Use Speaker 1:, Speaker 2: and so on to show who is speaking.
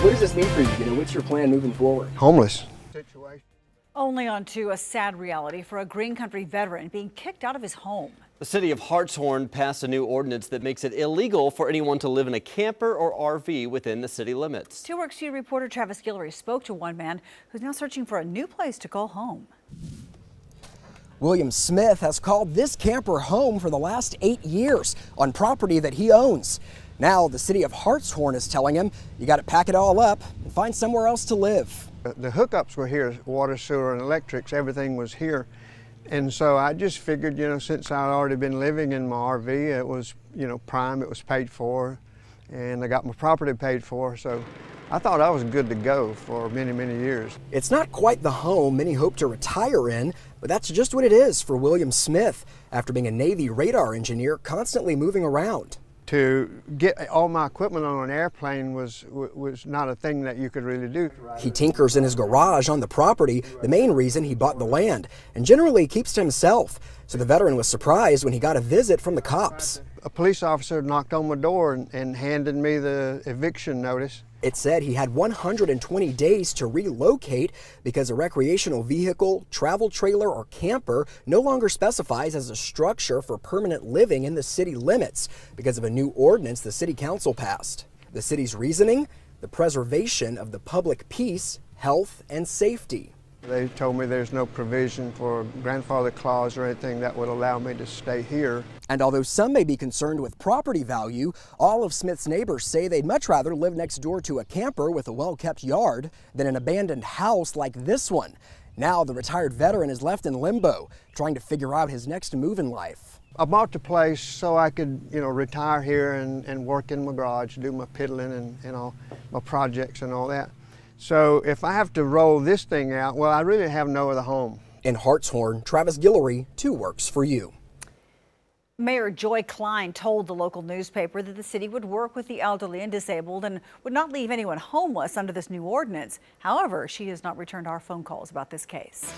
Speaker 1: What does this mean for you? What's your plan moving forward?
Speaker 2: Homeless situation.
Speaker 3: Only on to a sad reality for a Green Country veteran being kicked out of his home.
Speaker 4: The City of Hartshorne passed a new ordinance that makes it illegal for anyone to live in a camper or RV within the city limits.
Speaker 3: 2 Works Studio reporter Travis Guillory spoke to one man who's now searching for a new place to call home.
Speaker 5: William Smith has called this camper home for the last 8 years on property that he owns. Now the City of Hartshorne is telling him you got to pack it all up and find somewhere else to live.
Speaker 2: The hookups were here, water, sewer, and electrics, everything was here. And so I just figured, since I'd already been living in my RV, it was, prime, it was paid for, and I got my property paid for, so I thought I was good to go for many, many years.
Speaker 5: It's not quite the home many hope to retire in, but that's just what it is for William Smith after being a Navy radar engineer constantly moving around.
Speaker 2: To get all my equipment on an airplane was not a thing that you could really do.
Speaker 5: He tinkers in his garage on the property, the main reason he bought the land, and generally keeps to himself. So the veteran was surprised when he got a visit from the cops.
Speaker 2: A police officer knocked on my door and handed me the eviction notice.
Speaker 5: It said he had 120 days to relocate because a recreational vehicle, travel trailer, or camper no longer specifies as a structure for permanent living in the city limits because of a new ordinance the city council passed. The city's reasoning? The preservation of the public peace, health, and safety.
Speaker 2: They told me there's no provision for grandfather clause or anything that would allow me to stay here.
Speaker 5: And although some may be concerned with property value, all of Smith's neighbors say they'd much rather live next door to a camper with a well-kept yard than an abandoned house like this one. Now the retired veteran is left in limbo, trying to figure out his next move in life.
Speaker 2: I bought the place so I could, retire here and work in my garage, do my piddling and all my projects and all that. So if I have to roll this thing out, well, I really have no other home.
Speaker 5: In Hartshorne, Travis Guillory, 2 Works for You.
Speaker 3: Mayor Joy Klein told the local newspaper that the city would work with the elderly and disabled and would not leave anyone homeless under this new ordinance. However, she has not returned our phone calls about this case.